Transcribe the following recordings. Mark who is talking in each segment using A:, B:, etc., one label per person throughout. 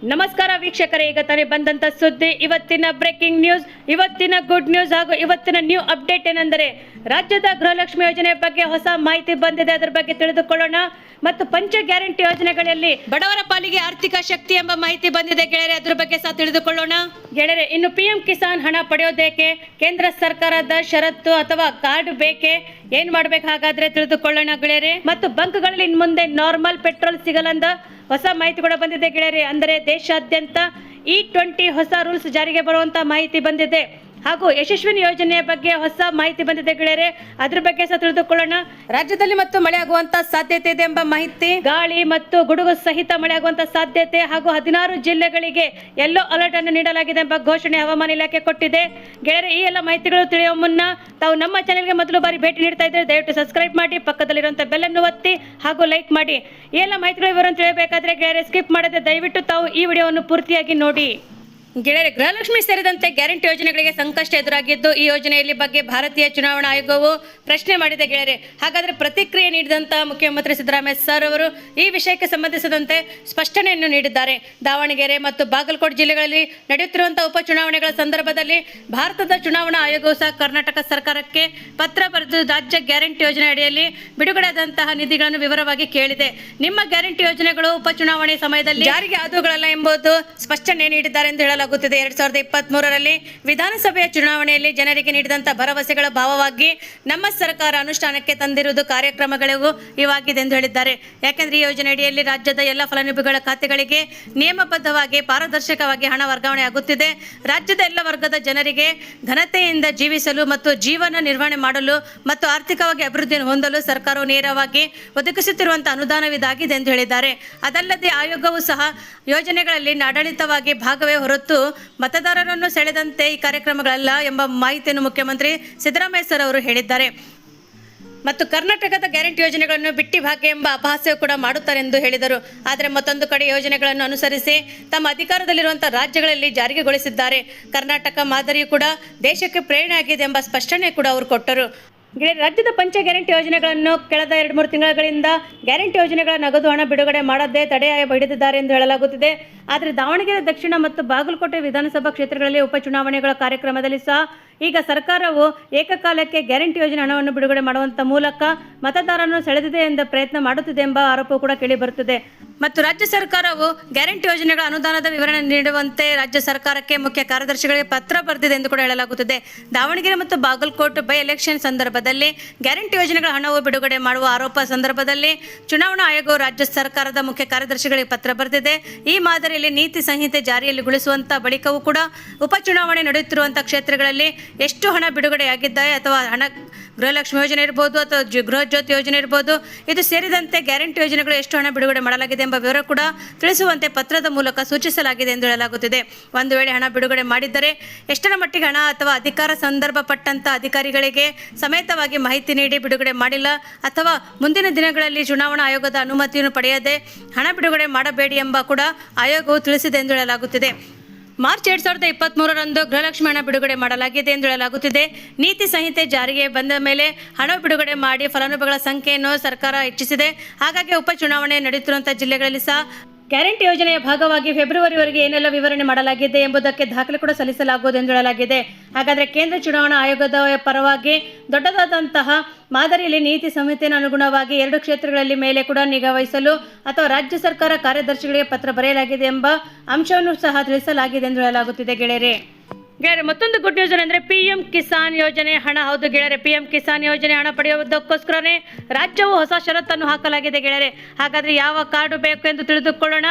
A: ನಮಸ್ಕಾರ ವೀಕ್ಷಕರೇ, ಈಗ ತಾನೇ ಬಂದಂತ ಸುದ್ದಿ, ಇವತ್ತಿನ ಬ್ರೇಕಿಂಗ್ ನ್ಯೂಸ್, ಇವತ್ತಿನ ಗುಡ್ ನ್ಯೂಸ್ ಹಾಗೂ ಇವತ್ತಿನ ನ್ಯೂ ಅಪ್ಡೇಟ್ ಏನೆಂದರೆ ರಾಜ್ಯದ ಗೃಹಲಕ್ಷ್ಮಿ ಯೋಜನೆ ಬಗ್ಗೆ ಹೊಸ ಮಾಹಿತಿ ಬಂದಿದೆ. ಅದರ ಬಗ್ಗೆ ತಿಳಿದುಕೊಳ್ಳೋಣ. ಮತ್ತು ಪಂಚ ಗ್ಯಾರಂಟಿ ಯೋಜನೆಗಳಲ್ಲಿ ಬಡವರ ಪಾಲಿಗೆ ಆರ್ಥಿಕ ಶಕ್ತಿ ಎಂಬ ಮಾಹಿತಿ ಬಂದಿದೆ ಗೆಳೆಯರೆ, ಅದರ ಬಗ್ಗೆ ಸಹ ತಿಳಿದುಕೊಳ್ಳೋಣ ಗೆಳೆಯರೆ. ಇನ್ನು ಪಿಎಂ ಕಿಸಾನ್ ಹಣ ಪಡೆಯೋದಕ್ಕೆ ಕೇಂದ್ರ ಸರ್ಕಾರದ ಷರತ್ತು ಅಥವಾ ಕಾರ್ಡ್ ಬೇಕೆ, ಏನ್ ಮಾಡ್ಬೇಕು ಹಾಗಾದ್ರೆ ತಿಳಿದುಕೊಳ್ಳೋಣ ಗೆಳೆಯರೆ. ಮತ್ತು ಬಂಕ್ಗಳಲ್ಲಿ ಇನ್ನು ಮುಂದೆ ನಾರ್ಮಲ್ ಪೆಟ್ರೋಲ್ ಸಿಗಲ್ಲಂದ ಹೊಸ ಮಾಹಿತಿ ಕೂಡ ಬಂದಿದೆ ಗೆಳೆಯರೆ. ಅಂದರೆ ದೇಶಾದ್ಯಂತ E20 ಹೊಸ ರೂಲ್ಸ್ ಜಾರಿಗೆ ಬರುವಂತ ಮಾಹಿತಿ ಬಂದಿದೆ. ಹಾಗೂ ಯಶಸ್ವಿನಿ ಯೋಜನೆಯ ಬಗ್ಗೆ ಹೊಸ ಮಾಹಿತಿ ಬಂದಿದೆ ಗೆಳೆಯರೆ, ಅದ್ರ ಬಗ್ಗೆ ಸಹ ತಿಳಿದುಕೊಳ್ಳೋಣ. ರಾಜ್ಯದಲ್ಲಿ ಮತ್ತು ಮಳೆ ಆಗುವಂತ ಸಾಧ್ಯತೆ ಇದೆ ಎಂಬ ಮಾಹಿತಿ, ಗಾಳಿ ಮತ್ತು ಗುಡುಗು ಸಹಿತ ಮಳೆ ಆಗುವಂತ ಸಾಧ್ಯತೆ ಹಾಗೂ 16 ಜಿಲ್ಲೆಗಳಿಗೆ ಯೆಲ್ಲೋ ಅಲರ್ಟ್ ಅನ್ನು ನೀಡಲಾಗಿದೆ ಎಂಬ ಘೋಷಣೆ ಹವಾಮಾನ ಇಲಾಖೆ ಕೊಟ್ಟಿದೆ ಗೆಳೆಯರೆ. ಈ ಎಲ್ಲ ಮಾಹಿತಿಗಳು ತಿಳಿಯುವ ಮುನ್ನ ತಾವು ನಮ್ಮ ಚಾನೆಲ್ಗೆ ಮೊದಲು ಬಾರಿ ಭೇಟಿ ನೀಡ್ತಾ ಇದ್ದರೆ ದಯವಿಟ್ಟು ಸಬ್ಸ್ಕ್ರೈಬ್ ಮಾಡಿ, ಪಕ್ಕದಲ್ಲಿರುವಂತಹ ಬೆಲ್ ಅನ್ನು ಒತ್ತಿ ಹಾಗೂ ಲೈಕ್ ಮಾಡಿ. ಈ ಎಲ್ಲ ಮಾಹಿತಿಗಳು ವಿವರವನ್ನು ತಿಳಿಯಬೇಕಾದ್ರೆ ಗೆಳೆಯರೆ ಸ್ಕಿಪ್ ಮಾಡದೆ ದಯವಿಟ್ಟು ತಾವು ಈ ವಿಡಿಯೋವನ್ನು ಪೂರ್ತಿಯಾಗಿ ನೋಡಿ ಗೆಳೆಯರೆ. ಗೃಹಲಕ್ಷ್ಮಿ ಸೇರಿದಂತೆ ಗ್ಯಾರಂಟಿ ಯೋಜನೆಗಳಿಗೆ ಸಂಕಷ್ಟ ಎದುರಾಗಿದ್ದು, ಈ ಯೋಜನೆಯಲ್ಲಿ ಬಗ್ಗೆ ಭಾರತೀಯ ಚುನಾವಣಾ ಆಯೋಗವು ಪ್ರಶ್ನೆ ಮಾಡಿದೆ ಗೆಳೆಯರೆ. ಹಾಗಾದರೆ ಪ್ರತಿಕ್ರಿಯೆ ನೀಡಿದಂತ ಮುಖ್ಯಮಂತ್ರಿ ಸಿದ್ದರಾಮಯ್ಯ ಸರ್ ಅವರು ಈ ವಿಷಯಕ್ಕೆ ಸಂಬಂಧಿಸಿದಂತೆ ಸ್ಪಷ್ಟನೆಯನ್ನು ನೀಡಿದ್ದಾರೆ. ದಾವಣಗೆರೆ ಮತ್ತು ಬಾಗಲಕೋಟೆ ಜಿಲ್ಲೆಗಳಲ್ಲಿ ನಡೆಯುತ್ತಿರುವಂತಹ ಉಪಚುನಾವಣೆಗಳ ಸಂದರ್ಭದಲ್ಲಿ ಭಾರತದ ಚುನಾವಣಾ ಆಯೋಗವು ಸಹ ಕರ್ನಾಟಕ ಸರ್ಕಾರಕ್ಕೆ ಪತ್ರ ಬರೆದು ರಾಜ್ಯ ಗ್ಯಾರಂಟಿ ಯೋಜನೆ ಅಡಿಯಲ್ಲಿ ಬಿಡುಗಡೆಯಾದಂತಹ ನಿಧಿಗಳನ್ನು ವಿವರವಾಗಿ ಕೇಳಿದೆ. ನಿಮ್ಮ ಗ್ಯಾರಂಟಿ ಯೋಜನೆಗಳು ಉಪಚುನಾವಣೆ ಸಮಯದಲ್ಲಿ ಜಾರಿಗೆ ಆದವುಗಳಲ್ಲ ಎಂಬುದು ಸ್ಪಷ್ಟನೆ ನೀಡಿದ್ದಾರೆ ಎಂದು ಹೇಳಲಾಗುತ್ತಿದೆ. 2023ರಲ್ಲಿ ವಿಧಾನಸಭೆಯ ಚುನಾವಣೆಯಲ್ಲಿ ಜನರಿಗೆ ನೀಡಿದಂತಹ ಭರವಸೆಗಳ ಭಾವವಾಗಿ ನಮ್ಮ ಸರ್ಕಾರ ಅನುಷ್ಠಾನಕ್ಕೆ ತಂದಿರುವುದು ಕಾರ್ಯಕ್ರಮಗಳಿಗೂ ಇವಾಗಿದೆ ಎಂದು ಹೇಳಿದ್ದಾರೆ. ಯಾಕೆಂದ್ರೆ ಈ ಯೋಜನೆ ಅಡಿಯಲ್ಲಿ ರಾಜ್ಯದ ಎಲ್ಲ ಫಲಾನುಭವಿಗಳ ಖಾತೆಗಳಿಗೆ ನಿಯಮಬದ್ಧವಾಗಿ ಪಾರದರ್ಶಕವಾಗಿ ಹಣ ವರ್ಗಾವಣೆ ಆಗುತ್ತಿದೆ. ರಾಜ್ಯದ ಎಲ್ಲ ವರ್ಗದ ಜನರಿಗೆ ಘನತೆಯಿಂದ ಜೀವಿಸಲು ಮತ್ತು ಜೀವನ ನಿರ್ವಹಣೆ ಮಾಡಲು ಮತ್ತು ಆರ್ಥಿಕವಾಗಿ ಅಭಿವೃದ್ಧಿಯನ್ನು ಹೊಂದಲು ಸರ್ಕಾರವು ನೇರವಾಗಿ ಒದಗಿಸುತ್ತಿರುವಂತಹ ಅನುದಾನವಿದಾಗಿದೆ ಎಂದು ಹೇಳಿದ್ದಾರೆ. ಅದಲ್ಲದೆ ಆಯೋಗವು ಸಹ ಯೋಜನೆಗಳಲ್ಲಿ ಆಡಳಿತವಾಗಿ ಭಾಗವೇ ಹೊರತು ಮತದಾರರನ್ನು ಸೆಳೆದಂತೆ ಈ ಕಾರ್ಯಕ್ರಮಗಳಲ್ಲ ಎಂಬ ಮಾಹಿತಿಯನ್ನು ಮುಖ್ಯಮಂತ್ರಿ ಸಿದ್ದರಾಮಯ್ಯ ಸರ್ ಅವರು ಹೇಳಿದ್ದಾರೆ. ಮತ್ತು ಕರ್ನಾಟಕದ ಗ್ಯಾರಂಟಿ ಯೋಜನೆಗಳನ್ನು ಬಿಟ್ಟಿ ಭಾಗ್ಯ ಎಂಬ ಅಪಹಾಸ್ಯ ಕೂಡ ಮಾಡುತ್ತಾರೆ ಎಂದು ಹೇಳಿದರು. ಆದರೆ ಮತ್ತೊಂದು ಕಡೆ ಯೋಜನೆಗಳನ್ನು ಅನುಸರಿಸಿ ತಮ್ಮ ಅಧಿಕಾರದಲ್ಲಿರುವಂತಹ ರಾಜ್ಯಗಳಲ್ಲಿ ಜಾರಿಗೆಗೊಳಿಸಿದ್ದಾರೆ. ಕರ್ನಾಟಕ ಮಾದರಿಯು ಕೂಡ ದೇಶಕ್ಕೆ ಪ್ರೇರಣೆ ಆಗಿದೆ ಎಂಬ ಸ್ಪಷ್ಟನೆ ಕೂಡ ಅವರು ಕೊಟ್ಟರು. ರಾಜ್ಯದ ಪಂಚ ಗ್ಯಾರಂಟಿ ಯೋಜನೆಗಳನ್ನು ಕಳೆದ 2-3 ತಿಂಗಳಿಂದ ಗ್ಯಾರಂಟಿ ಯೋಜನೆಗಳ ನಗದು ಹಣ ಬಿಡುಗಡೆ ಮಾಡದೆ ತಡೆ ಹಿಡಿದಿದ್ದಾರೆ ಎಂದು ಹೇಳಲಾಗುತ್ತಿದೆ. ಆದರೆ ದಾವಣಗೆರೆ ದಕ್ಷಿಣ ಮತ್ತು ಬಾಗಲಕೋಟೆ ವಿಧಾನಸಭಾ ಕ್ಷೇತ್ರಗಳಲ್ಲಿ ಉಪಚುನಾವಣೆಗಳ ಕಾರ್ಯಕ್ರಮದಲ್ಲಿ ಸಹ ಈಗ ಸರ್ಕಾರವು ಏಕಕಾಲಕ್ಕೆ ಗ್ಯಾರಂಟಿ ಯೋಜನೆ ಹಣವನ್ನು ಬಿಡುಗಡೆ ಮಾಡುವಂತ ಮೂಲಕ ಮತದಾರರನ್ನು ಸೆಳೆದಿದೆ ಎಂಬ ಪ್ರಯತ್ನ ಮಾಡುತ್ತಿದೆ ಎಂಬ ಆರೋಪ ಕೂಡ ಕೇಳಿಬರುತ್ತಿದೆ. ಮತ್ತು ರಾಜ್ಯ ಸರ್ಕಾರವು ಗ್ಯಾರಂಟಿ ಯೋಜನೆಗಳ ಅನುದಾನದ ವಿವರಣೆ ನೀಡುವಂತೆ ರಾಜ್ಯ ಸರ್ಕಾರಕ್ಕೆ ಮುಖ್ಯ ಕಾರ್ಯದರ್ಶಿಗಳಿಗೆ ಪತ್ರ ಬರೆದಿದೆ ಎಂದು ಕೂಡ ಹೇಳಲಾಗುತ್ತಿದೆ. ದಾವಣಗೆರೆ ಮತ್ತು ಬಾಗಲಕೋಟೆ ಬೈ ಎಲೆಕ್ಷನ್ ಸಂದರ್ಭದಲ್ಲಿ ಗ್ಯಾರಂಟಿ ಯೋಜನೆಗಳ ಹಣವು ಬಿಡುಗಡೆ ಮಾಡುವ ಆರೋಪ ಸಂದರ್ಭದಲ್ಲಿ ಚುನಾವಣಾ ಆಯೋಗವು ರಾಜ್ಯ ಸರ್ಕಾರದ ಮುಖ್ಯ ಕಾರ್ಯದರ್ಶಿಗಳಿಗೆ ಪತ್ರ ಬರೆದಿದೆ. ಈ ಮಾದರಿಯಲ್ಲಿ ನೀತಿ ಸಂಹಿತೆ ಜಾರಿಯಲ್ಲಿಗೊಳಿಸುವಂತ ಬಳಿಕವೂ ಕೂಡ ಉಪಚುನಾವಣೆ ನಡೆಯುತ್ತಿರುವಂತಹ ಕ್ಷೇತ್ರಗಳಲ್ಲಿ ಎಷ್ಟು ಹಣ ಬಿಡುಗಡೆಯಾಗಿದ್ದಾರೆ ಅಥವಾ ಹಣ ಗೃಹಲಕ್ಷ್ಮಿ ಯೋಜನೆ ಇರ್ಬೋದು ಅಥವಾ ಗೃಹ ಜ್ಯೋತಿ ಯೋಜನೆ ಇರ್ಬೋದು, ಇದು ಸೇರಿದಂತೆ ಗ್ಯಾರಂಟಿ ಯೋಜನೆಗಳು ಎಷ್ಟು ಹಣ ಬಿಡುಗಡೆ ಮಾಡಲಾಗಿದೆ ಎಂಬ ವಿವರ ಕೂಡ ತಿಳಿಸುವಂತೆ ಪತ್ರದ ಮೂಲಕ ಸೂಚಿಸಲಾಗಿದೆ ಎಂದು ಹೇಳಲಾಗುತ್ತಿದೆ. ಒಂದು ವೇಳೆ ಹಣ ಬಿಡುಗಡೆ ಮಾಡಿದ್ದರೆ ಎಷ್ಟರ ಮಟ್ಟಿಗೆ ಹಣ ಅಥವಾ ಅಧಿಕಾರ ಸಂದರ್ಭಪಟ್ಟಂತ ಅಧಿಕಾರಿಗಳಿಗೆ ಸಮೇತವಾಗಿ ಮಾಹಿತಿ ನೀಡಿ ಬಿಡುಗಡೆ ಮಾಡಿಲ್ಲ ಅಥವಾ ಮುಂದಿನ ದಿನಗಳಲ್ಲಿ ಚುನಾವಣಾ ಆಯೋಗದ ಅನುಮತಿಯನ್ನು ಪಡೆಯದೆ ಹಣ ಬಿಡುಗಡೆ ಮಾಡಬೇಡಿ ಎಂಬ ಕೂಡ ಆಯೋಗವು ತಿಳಿಸಿದೆ ಎಂದು ಹೇಳಲಾಗುತ್ತಿದೆ. ಮಾರ್ಚ್ 2023ರಂದು ಗೃಹಲಕ್ಷ್ಮಿ ಹಣ ಬಿಡುಗಡೆ ಮಾಡಲಾಗಿದೆ ಎಂದು ಹೇಳಲಾಗುತ್ತಿದೆ. ನೀತಿ ಸಂಹಿತೆ ಜಾರಿಗೆ ಬಂದ ಮೇಲೆ ಹಣ ಬಿಡುಗಡೆ ಮಾಡಿ ಫಲಾನುಭವಿಗಳ ಸಂಖ್ಯೆಯನ್ನು ಸರ್ಕಾರ ಹೆಚ್ಚಿಸಿದೆ. ಹಾಗಾಗಿ ಉಪಚುನಾವಣೆ ನಡೆಯುತ್ತಿರುವಂತಹ ಜಿಲ್ಲೆಗಳಲ್ಲಿ ಸಹ ಗ್ಯಾರಂಟಿ ಯೋಜನೆಯ ಭಾಗವಾಗಿ ಫೆಬ್ರವರಿವರೆಗೆ ಏನೆಲ್ಲ ವಿವರಣೆ ಮಾಡಲಾಗಿದೆ ಎಂಬುದಕ್ಕೆ ದಾಖಲೆ ಕೂಡ ಸಲ್ಲಿಸಲಾಗುವುದು ಎಂದು ಹೇಳಲಾಗಿದೆ. ಹಾಗಾದರೆ ಕೇಂದ್ರ ಚುನಾವಣಾ ಆಯೋಗದ ಪರವಾಗಿ ದೊಡ್ಡದಾದಂತಹ ಮಾದರಿಯಲ್ಲಿ ನೀತಿ ಸಂಹಿತೆಯನ್ನು ಅನುಗುಣವಾಗಿ 2 ಕ್ಷೇತ್ರಗಳಲ್ಲಿ ಮೇಲೆ ಕೂಡ ನಿಗಾ ವಹಿಸಲು ಅಥವಾ ರಾಜ್ಯ ಸರ್ಕಾರ ಕಾರ್ಯದರ್ಶಿಗಳಿಗೆ ಪತ್ರ ಬರೆಯಲಾಗಿದೆ ಎಂಬ ಅಂಶವನ್ನು ಸಹ ತಿಳಿಸಲಾಗಿದೆ ಎಂದು ಹೇಳಲಾಗುತ್ತಿದೆ ಗೆಳೆಯರೆ. ಮತ್ತೊಂದು ಗುಡ್ ನ್ಯೂಸ್ ಏನಂದ್ರೆ ಪಿಎಂ ಕಿಸಾನ್ ಯೋಜನೆ ಹಣ. ಹೌದು ಗೆಳೆಯರೆ, ಪಿಎಂ ಕಿಸಾನ್ ಯೋಜನೆ ಹಣ ಪಡೆಯುವುದಕ್ಕೋಸ್ಕರನೇ ರಾಜ್ಯವು ಹೊಸ ಷರತ್ತನ್ನು ಹಾಕಲಾಗಿದೆ ಗೆಳೆಯರೆ. ಹಾಗಾದ್ರೆ ಯಾವ ಕಾರ್ಡು ಬೇಕು ಎಂದು ತಿಳಿದುಕೊಳ್ಳೋಣ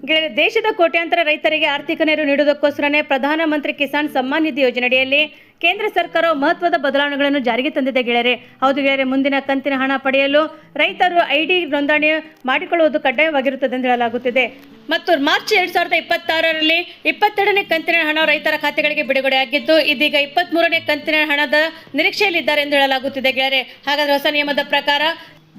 A: ಗೆಳೆಯರೆ. ದೇಶದ ಕೋಟ್ಯಾಂತರ ರೈತರಿಗೆ ಆರ್ಥಿಕ ನೆರವು ನೀಡುವುದಕ್ಕೋಸ್ಕರನೇ ಪ್ರಧಾನಮಂತ್ರಿ ಕಿಸಾನ್ ಸಮ್ಮಾನ್ ನಿಧಿ ಯೋಜನೆಯಡಿಯಲ್ಲಿ ಕೇಂದ್ರ ಸರ್ಕಾರವು ಮಹತ್ವದ ಬದಲಾವಣೆಗಳನ್ನು ಜಾರಿಗೆ ತಂದಿದೆ ಗೆಳೆಯರೆ. ಹೌದು ಗೆಳೆಯರೆ, ಮುಂದಿನ ಕಂತಿನ ಹಣ ಪಡೆಯಲು ರೈತರು ID ನೋಂದಣಿ ಮಾಡಿಕೊಳ್ಳುವುದು ಕಡ್ಡಾಯವಾಗಿರುತ್ತದೆ ಎಂದು ಹೇಳಲಾಗುತ್ತಿದೆ. ಮತ್ತು ಮಾರ್ಚ್ 2026ರಲ್ಲಿ 22ನೇ ಕಂತಿನ ಹಣ ರೈತರ ಖಾತೆಗಳಿಗೆ ಬಿಡುಗಡೆಯಾಗಿದ್ದು, ಇದೀಗ 23ನೇ ಕಂತಿನ ಹಣದ ನಿರೀಕ್ಷೆಯಲ್ಲಿದ್ದಾರೆ ಎಂದು ಹೇಳಲಾಗುತ್ತಿದೆ ಗೆಳೆಯರೆ. ಹಾಗಾದರೆ ಹೊಸ ನಿಯಮದ ಪ್ರಕಾರ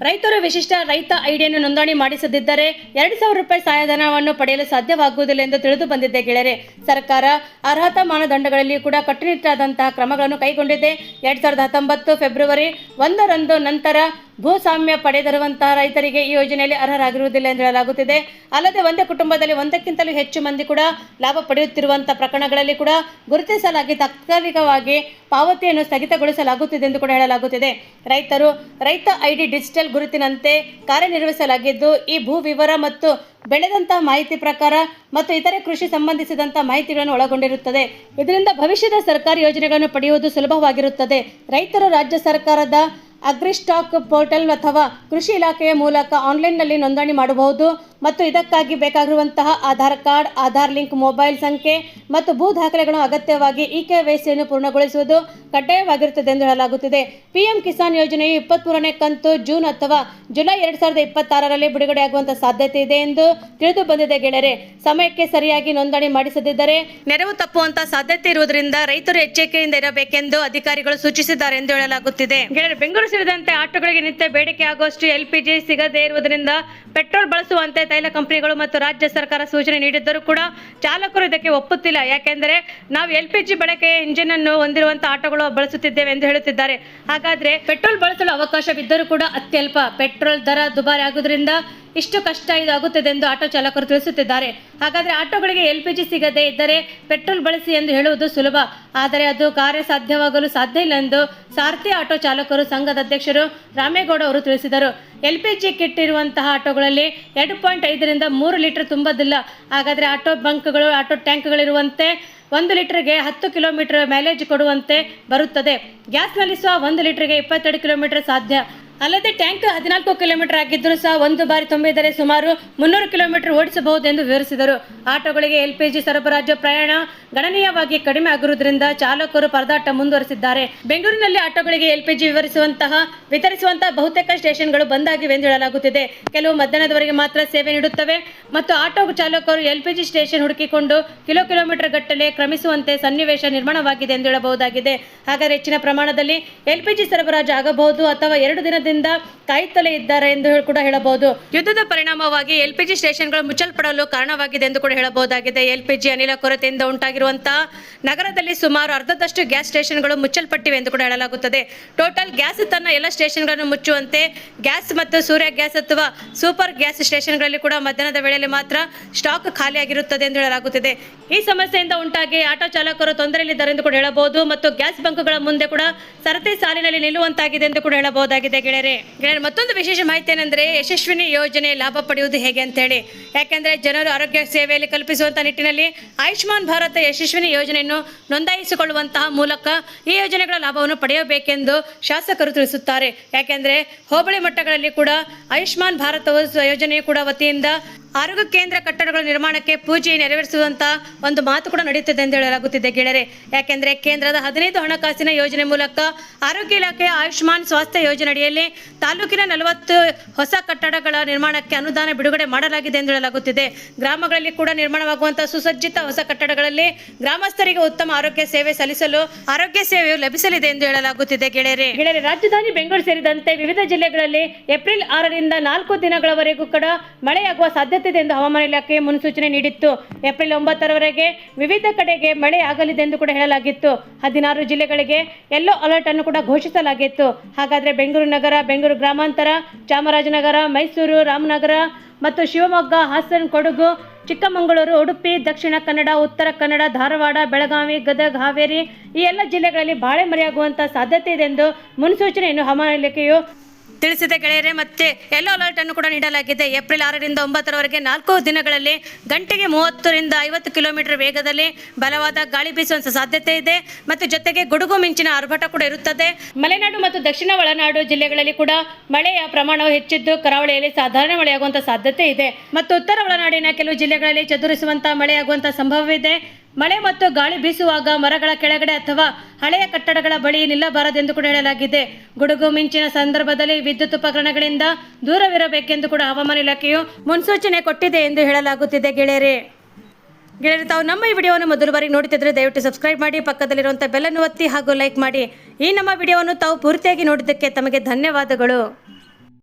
A: ರೈತರು ವಿಶಿಷ್ಟ ರೈತ ಐಡಿಯನ್ನು ನೋಂದಣಿ ಮಾಡಿಸದಿದ್ದರೆ 2,000 ರೂಪಾಯಿ ಸಹಾಯಧನವನ್ನು ಪಡೆಯಲು ಸಾಧ್ಯವಾಗುವುದಿಲ್ಲ ಎಂದು ತಿಳಿದು ಬಂದಿದೆ ಗೆಳೆಯರೆ. ಸರ್ಕಾರ ಅರ್ಹತಾ ಮಾನದಂಡಗಳಲ್ಲಿ ಕೂಡ ಕಟ್ಟುನಿಟ್ಟಾದಂತಹ ಕ್ರಮಗಳನ್ನು ಕೈಗೊಂಡಿದೆ. 2019 ಫೆಬ್ರವರಿ 1ರಂದು ನಂತರ ಭೂಸ್ವಾಮ್ಯ ಪಡೆದಿರುವಂತಹ ರೈತರಿಗೆ ಈ ಯೋಜನೆಯಲ್ಲಿ ಅರ್ಹರಾಗಿರುವುದಿಲ್ಲ ಎಂದು ಹೇಳಲಾಗುತ್ತಿದೆ. ಅಲ್ಲದೆ ಒಂದೇ ಕುಟುಂಬದಲ್ಲಿ ಒಂದಕ್ಕಿಂತಲೂ ಹೆಚ್ಚು ಮಂದಿ ಕೂಡ ಲಾಭ ಪಡೆಯುತ್ತಿರುವಂತಹ ಪ್ರಕರಣಗಳಲ್ಲಿ ಕೂಡ ಗುರುತಿಸಲಾಗಿ ತಾತ್ಕಾಲಿಕವಾಗಿ ಪಾವತಿಯನ್ನು ಸ್ಥಗಿತಗೊಳಿಸಲಾಗುತ್ತಿದೆ ಎಂದು ಕೂಡ ಹೇಳಲಾಗುತ್ತಿದೆ. ರೈತರು ರೈತ ಐಡಿ ಡಿಜಿಟಲ್ ಗುರುತಿನಂತೆ ಕಾರ್ಯನಿರ್ವಹಿಸಲಾಗಿದ್ದು, ಈ ಭೂ ವಿವರ ಮತ್ತು ಬೆಳೆದಂತಹ ಮಾಹಿತಿ ಪ್ರಕಾರ ಮತ್ತು ಇತರೆ ಕೃಷಿ ಸಂಬಂಧಿಸಿದಂತಹ ಮಾಹಿತಿಗಳನ್ನು ಒಳಗೊಂಡಿರುತ್ತದೆ. ಇದರಿಂದ ಭವಿಷ್ಯದ ಸರ್ಕಾರಿ ಯೋಜನೆಗಳನ್ನು ಪಡೆಯುವುದು ಸುಲಭವಾಗಿರುತ್ತದೆ. ರೈತರು ರಾಜ್ಯ ಸರ್ಕಾರದ ಅಗ್ರಿಸ್ಟಾಕ್ ಪೋರ್ಟಲ್ ಅಥವಾ ಕೃಷಿ ಇಲಾಖೆಯ ಮೂಲಕ ಆನ್ಲೈನ್ನಲ್ಲಿ ನೋಂದಣಿ ಮಾಡಬಹುದು ಮತ್ತು ಇದಕ್ಕಾಗಿ ಬೇಕಾಗಿರುವಂತಹ Aadhaar card, Aadhaar link, mobile ಸಂಖ್ಯೆ ಮತ್ತು ಭೂ ದಾಖಲೆಗಳನ್ನು ಅಗತ್ಯವಾಗಿ KYCಯನ್ನು ಪೂರ್ಣಗೊಳಿಸುವುದು ಕಡ್ಡಾಯವಾಗಿರುತ್ತದೆ ಎಂದು ಹೇಳಲಾಗುತ್ತಿದೆ. PM ಕಿಸಾನ್ ಯೋಜನೆಯು 23ನೇ ಕಂತು ಜೂನ್ ಅಥವಾ ಜುಲೈ 2026ರಲ್ಲಿ ಬಿಡುಗಡೆಯಾಗುವಂತಹ ಸಾಧ್ಯತೆ ಇದೆ ಎಂದು ತಿಳಿದು ಬಂದಿದೆ ಗೆಳೆಯರೆ. ಸಮಯಕ್ಕೆ ಸರಿಯಾಗಿ ನೋಂದಣಿ ಮಾಡಿಸದಿದ್ದರೆ ನೆರವು ತಪ್ಪುವಂತಹ ಸಾಧ್ಯತೆ ಇರುವುದರಿಂದ ರೈತರು ಎಚ್ಚರಿಕೆಯಿಂದ ಇರಬೇಕೆಂದು ಅಧಿಕಾರಿಗಳು ಸೂಚಿಸಿದ್ದಾರೆ ಎಂದು ಹೇಳಲಾಗುತ್ತಿದೆ. ಗೆಳೆಯರೆ, ಬೆಂಗಳೂರು ಸೇರಿದಂತೆ ಆಟೋಗಳಿಗೆ ನಿತ್ಯ ಬೇಡಿಕೆ ಆಗುವಷ್ಟು LPG ಸಿಗದೇ ಇರುವುದರಿಂದ ಪೆಟ್ರೋಲ್ ಬಳಸುವಂತೆ ತೈಲ ಕಂಪನಿಗಳು ಮತ್ತು ರಾಜ್ಯ ಸರ್ಕಾರ ಸೂಚನೆ ನೀಡಿದ್ದರೂ ಕೂಡ ಚಾಲಕರು ಇದಕ್ಕೆ ಒಪ್ಪುತ್ತಿಲ್ಲ. ಯಾಕೆಂದರೆ ನಾವು LPG ಬಳಕೆಯ ಇಂಜಿನ್ ಅನ್ನು ಹೊಂದಿರುವಂತಹ ಆಟೋಗಳು ಬಳಸುತ್ತಿದ್ದೇವೆ ಎಂದು ಹೇಳುತ್ತಿದ್ದಾರೆ. ಹಾಗಾದ್ರೆ ಪೆಟ್ರೋಲ್ ಬಳಸಲು ಅವಕಾಶವಿದ್ದರೂ ಕೂಡ ಅತ್ಯಲ್ಪ. ಪೆಟ್ರೋಲ್ ದರ ದುಬಾರಿ ಆಗುವುದರಿಂದ ಇಷ್ಟು ಕಷ್ಟ ಇದಾಗುತ್ತದೆ ಎಂದು ಆಟೋ ಚಾಲಕರು ತಿಳಿಸುತ್ತಿದ್ದಾರೆ. ಹಾಗಾದರೆ ಆಟೋಗಳಿಗೆ LPG ಸಿಗದೇ ಇದ್ದರೆ ಪೆಟ್ರೋಲ್ ಬಳಸಿ ಎಂದು ಹೇಳುವುದು ಸುಲಭ, ಆದರೆ ಅದು ಕಾರ್ಯಸಾಧ್ಯವಾಗಲು ಸಾಧ್ಯ ಇಲ್ಲ ಎಂದು ಸಾರಥಿ ಆಟೋ ಚಾಲಕರು ಸಂಘದ ಅಧ್ಯಕ್ಷರು ರಾಮೇಗೌಡ ಅವರು ತಿಳಿಸಿದರು. LPG ಕಿಟ್ ಇರುವಂತಹ ಆಟೋಗಳಲ್ಲಿ 2.5ರಿಂದ 3 ಲೀಟರ್ ತುಂಬೋದಿಲ್ಲ. ಹಾಗಾದರೆ ಆಟೋ ಬಂಕ್ಗಳು, ಆಟೋ ಟ್ಯಾಂಕ್ಗಳಿರುವಂತೆ 1 ಲೀಟರ್ಗೆ 10 ಕಿಲೋಮೀಟರ್ ಮೈಲೇಜ್ ಕೊಡುವಂತೆ ಬರುತ್ತದೆ. ಗ್ಯಾಸ್ನಲ್ಲಿ ಸಹ 1 ಲೀಟರ್ಗೆ 22 ಕಿಲೋಮೀಟರ್ ಸಾಧ್ಯ. ಅಲ್ಲದೆ ಟ್ಯಾಂಕ್ 14 ಕಿಲೋಮೀಟರ್ ಆಗಿದ್ದರೂ ಸಹ ಒಂದು ಬಾರಿ ತುಂಬಿದರೆ ಸುಮಾರು 300 ಕಿಲೋಮೀಟರ್ ಓಡಿಸಬಹುದು ಎಂದು ವಿವರಿಸಿದರು. ಆಟೋಗಳಿಗೆ LPG ಸರಬರಾಜು ಪ್ರಯಾಣ ಗಣನೀಯವಾಗಿ ಕಡಿಮೆ ಆಗಿರುವುದರಿಂದ ಚಾಲಕರು ಪರದಾಟ ಮುಂದುವರೆಸಿದ್ದಾರೆ. ಬೆಂಗಳೂರಿನಲ್ಲಿ ಆಟೋಗಳಿಗೆ LPG ವಿತರಿಸುವಂತಹ ಬಹುತೇಕ ಸ್ಟೇಷನ್ಗಳು ಬಂದಾಗಿವೆ ಎಂದು ಹೇಳಲಾಗುತ್ತಿದೆ. ಕೆಲವು ಮಧ್ಯಾಹ್ನದವರೆಗೆ ಮಾತ್ರ ಸೇವೆ ನೀಡುತ್ತವೆ ಮತ್ತು ಆಟೋ ಚಾಲಕರು LPG ಸ್ಟೇಷನ್ ಹುಡುಕಿಕೊಂಡು ಕಿಲೋಮೀಟರ್ ಗಟ್ಟಲೆ ಕ್ರಮಿಸುವಂತೆ ಸನ್ನಿವೇಶ ನಿರ್ಮಾಣವಾಗಿದೆ ಎಂದು ಹೇಳಬಹುದಾಗಿದೆ. ಹಾಗಾದರೆ ಹೆಚ್ಚಿನ ಪ್ರಮಾಣದಲ್ಲಿ LPG ಸರಬರಾಜು ಆಗಬಹುದು ಅಥವಾ 2 ದಿನದಿಂದ ಕಾಯುತ್ತಲೇ ಇದ್ದಾರೆ ಎಂದು ಕೂಡ ಹೇಳಬಹುದು. ಯುದ್ಧದ ಪರಿಣಾಮವಾಗಿ LPG ಸ್ಟೇಷನ್ಗಳು ಮುಚ್ಚಲ್ಪಡಲು ಕಾರಣವಾಗಿದೆ ಎಂದು ಕೂಡ ಹೇಳಬಹುದಾಗಿದೆ. LPG ಅನಿಲ ಕೊರತೆಯಿಂದ ಉಂಟಾಗಿರುವಂತಹ ನಗರದಲ್ಲಿ ಸುಮಾರು ಅರ್ಧದಷ್ಟು ಗ್ಯಾಸ್ ಸ್ಟೇಷನ್ಗಳು ಮುಚ್ಚಲ್ಪಟ್ಟಿವೆ ಎಂದು ಕೂಡ ಹೇಳಲಾಗುತ್ತದೆ. ಟೋಟಲ್ ಗ್ಯಾಸ್ ತನ್ನ ಎಲ್ಲ ಸ್ಟೇಷನ್ಗಳನ್ನು ಮುಚ್ಚುವಂತೆ ಗ್ಯಾಸ್ ಮತ್ತು ಸೂರ್ಯ ಗ್ಯಾಸ್ ಅಥವಾ ಸೂಪರ್ ಗ್ಯಾಸ್ ಸ್ಟೇಷನ್ಗಳಲ್ಲಿ ಕೂಡ ಮಧ್ಯಾಹ್ನದ ವೇಳೆಯಲ್ಲಿ ಮಾತ್ರ ಸ್ಟಾಕ್ ಖಾಲಿಯಾಗಿರುತ್ತದೆ ಎಂದು ಹೇಳಲಾಗುತ್ತಿದೆ. ಈ ಸಮಸ್ಯೆಯಿಂದ ಉಂಟಾಗಿ ಆಟೋ ಚಾಲಕರು ತೊಂದರೆಯಲ್ಲಿದ್ದಾರೆ ಎಂದು ಕೂಡ ಹೇಳಬಹುದು ಮತ್ತು ಗ್ಯಾಸ್ ಬಂಕ್ಗಳ ಮುಂದೆ ಕೂಡ ಸರತಿ ಸಾಲಿನಲ್ಲಿ ನಿಲ್ಲುವಂತಾಗಿದೆ ಎಂದು ಕೂಡ ಹೇಳಬಹುದಾಗಿದೆ. ಗೆಳೆಯರೆ, ಮತ್ತೊಂದು ವಿಶೇಷ ಮಾಹಿತಿ ಏನೆಂದರೆ ಯಶಸ್ವಿನಿ ಯೋಜನೆ ಲಾಭ ಪಡೆಯುವುದು ಹೇಗೆ ಅಂತ ಹೇಳಿ. ಯಾಕೆಂದರೆ ಜನರು ಆರೋಗ್ಯ ಸೇವೆಯಲ್ಲಿ ಕಲ್ಪಿಸುವಂತಹ ನಿಟ್ಟಿನಲ್ಲಿ ಆಯುಷ್ಮಾನ್ ಭಾರತ ಯಶಸ್ವಿನಿ ಯೋಜನೆಯನ್ನು ನೋಂದಾಯಿಸಿಕೊಳ್ಳುವಂತಹ ಮೂಲಕ ಈ ಯೋಜನೆಗಳ ಲಾಭವನ್ನು ಪಡೆಯಬೇಕೆಂದು ಶಾಸಕರು ತಿಳಿಸುತ್ತಾರೆ. ಯಾಕೆಂದರೆ ಹೋಬಳಿ ಮಟ್ಟಗಳಲ್ಲಿ ಕೂಡ ಆಯುಷ್ಮಾನ್ ಭಾರತ ಯೋಜನೆಯು ಕೂಡ ವತಿಯಿಂದ ಆರೋಗ್ಯ ಕೇಂದ್ರ ಕಟ್ಟಡಗಳ ನಿರ್ಮಾಣಕ್ಕೆ ಪೂಜೆ ನೆರವೇರಿಸುವಂತಹ ಒಂದು ಮಾತು ಕೂಡ ನಡೆಯುತ್ತದೆ ಎಂದು ಹೇಳಲಾಗುತ್ತಿದೆ ಗೆಳೆಯರೆ. ಯಾಕೆಂದರೆ ಕೇಂದ್ರದ 15 ಹಣಕಾಸಿನ ಯೋಜನೆ ಮೂಲಕ ಆರೋಗ್ಯ ಇಲಾಖೆಯ ಆಯುಷ್ಮಾನ್ ಸ್ವಾಸ್ಥ್ಯ ಯೋಜನೆ ಅಡಿಯಲ್ಲಿ ತಾಲೂಕಿನ 40 ಹೊಸ ಕಟ್ಟಡಗಳ ನಿರ್ಮಾಣಕ್ಕೆ ಅನುದಾನ ಬಿಡುಗಡೆ ಮಾಡಲಾಗಿದೆ ಎಂದು ಹೇಳಲಾಗುತ್ತಿದೆ. ಗ್ರಾಮಗಳಲ್ಲಿ ಕೂಡ ನಿರ್ಮಾಣವಾಗುವಂತಹ ಸುಸಜ್ಜಿತ ಹೊಸ ಕಟ್ಟಡಗಳಲ್ಲಿ ಗ್ರಾಮಸ್ಥರಿಗೆ ಉತ್ತಮ ಆರೋಗ್ಯ ಸೇವೆ ಸಲ್ಲಿಸಲು ಆರೋಗ್ಯ ಸೇವೆಯು ಲಭಿಸಲಿದೆ ಎಂದು ಹೇಳಲಾಗುತ್ತಿದೆ. ಗೆಳೆಯರೆ, ರಾಜಧಾನಿ ಬೆಂಗಳೂರು ಸೇರಿದಂತೆ ವಿವಿಧ ಜಿಲ್ಲೆಗಳಲ್ಲಿ ಏಪ್ರಿಲ್ 6ರಿಂದ 4 ದಿನಗಳವರೆಗೂ ಕೂಡ ಮಳೆಯಾಗುವ ಸಾಧ್ಯತೆ ಇದೆ ಎಂದು ಹವಾಮಾನ ಇಲಾಖೆ ಮುನ್ಸೂಚನೆ ನೀಡಿತ್ತು. ಏಪ್ರಿಲ್ 9ರವರೆಗೆ ವಿವಿಧ ಕಡೆಗೆ ಮಳೆ ಆಗಲಿದೆ ಎಂದು ಕೂಡ ಹೇಳಲಾಗಿತ್ತು. 16 ಜಿಲ್ಲೆಗಳಿಗೆ ಯೆಲ್ಲೋ ಅಲರ್ಟ್ ಅನ್ನು ಕೂಡ ಘೋಷಿಸಲಾಗಿತ್ತು. ಹಾಗಾದರೆ ಬೆಂಗಳೂರು ನಗರ, ಬೆಂಗಳೂರು ಗ್ರಾಮಾಂತರ, ಚಾಮರಾಜನಗರ, ಮೈಸೂರು, ರಾಮನಗರ ಮತ್ತು ಶಿವಮೊಗ್ಗ, ಹಾಸನ, ಕೊಡಗು, ಚಿಕ್ಕಮಗಳೂರು, ಉಡುಪಿ, ದಕ್ಷಿಣ ಕನ್ನಡ, ಉತ್ತರ ಕನ್ನಡ, ಧಾರವಾಡ, ಬೆಳಗಾವಿ, ಗದಗ, ಹಾವೇರಿ ಈ ಎಲ್ಲ ಜಿಲ್ಲೆಗಳಲ್ಲಿ ಭಾಳೆ ಮಳೆಯಾಗುವಂತಹ ಸಾಧ್ಯತೆ ಇದೆ ಎಂದು ಮುನ್ಸೂಚನೆಯನ್ನು ಹವಾಮಾನ ಇಲಾಖೆಯು ತಿಳಿಸಿದೆ ಗೆಳೆಯರೆ. ಮತ್ತೆ ಯೆಲ್ಲೋ ಅಲರ್ಟ್ ಅನ್ನು ಕೂಡ ನೀಡಲಾಗಿದೆ. ಏಪ್ರಿಲ್ 6ರಿಂದ 9ರವರೆಗೆ 4 ದಿನಗಳಲ್ಲಿ ಗಂಟೆಗೆ 30ರಿಂದ 50 ಕಿಲೋಮೀಟರ್ ವೇಗದಲ್ಲಿ ಬಲವಾದ ಗಾಳಿ ಬೀಸುವ ಸಾಧ್ಯತೆ ಇದೆ ಮತ್ತು ಜೊತೆಗೆ ಗುಡುಗು ಮಿಂಚಿನ ಆರ್ಭಟ ಕೂಡ ಇರುತ್ತದೆ. ಮಲೆನಾಡು ಮತ್ತು ದಕ್ಷಿಣ ಒಳನಾಡು ಜಿಲ್ಲೆಗಳಲ್ಲಿ ಕೂಡ ಮಳೆಯ ಪ್ರಮಾಣವು ಹೆಚ್ಚಿದ್ದು ಕರಾವಳಿಯಲ್ಲಿ ಸಾಧಾರಣ ಮಳೆಯಾಗುವಂತಹ ಸಾಧ್ಯತೆ ಇದೆ ಮತ್ತು ಉತ್ತರ ಒಳನಾಡಿನ ಕೆಲವು ಜಿಲ್ಲೆಗಳಲ್ಲಿ ಚದುರಿಸುವಂತಹ ಮಳೆಯಾಗುವಂತಹ ಸಂಭವವಿದೆ. ಮಳೆ ಮತ್ತು ಗಾಳಿ ಬೀಸುವಾಗ ಮರಗಳ ಕೆಳಗಡೆ ಅಥವಾ ಹಳೆಯ ಕಟ್ಟಡಗಳ ಬಳಿ ನಿಲ್ಲಬಾರದೆಂದು ಕೂಡ ಹೇಳಲಾಗಿದೆ. ಗುಡುಗು ಮಿಂಚಿನ ಸಂದರ್ಭದಲ್ಲಿ ವಿದ್ಯುತ್ ಉಪಕರಣಗಳಿಂದ ದೂರವಿರಬೇಕೆಂದು ಕೂಡ ಹವಾಮಾನ ಇಲಾಖೆಯು ಮುನ್ಸೂಚನೆ ಕೊಟ್ಟಿದೆ ಎಂದು ಹೇಳಲಾಗುತ್ತಿದೆ. ಗೆಳೆಯರೆ, ತಾವು ನಮ್ಮ ಈ ವಿಡಿಯೋವನ್ನು ಮೊದಲು ಬಾರಿ ನೋಡುತ್ತಿದ್ದರೆ ದಯವಿಟ್ಟು ಸಬ್ಸ್ಕ್ರೈಬ್ ಮಾಡಿ, ಪಕ್ಕದಲ್ಲಿರುವಂಥ ಬೆಲ್ ಅನ್ನು ಒತ್ತಿ ಹಾಗೂ ಲೈಕ್ ಮಾಡಿ. ಈ ನಮ್ಮ ವಿಡಿಯೋವನ್ನು ತಾವು ಪೂರ್ತಿಯಾಗಿ ನೋಡಿದ್ದಕ್ಕೆ ತಮಗೆ ಧನ್ಯವಾದಗಳು.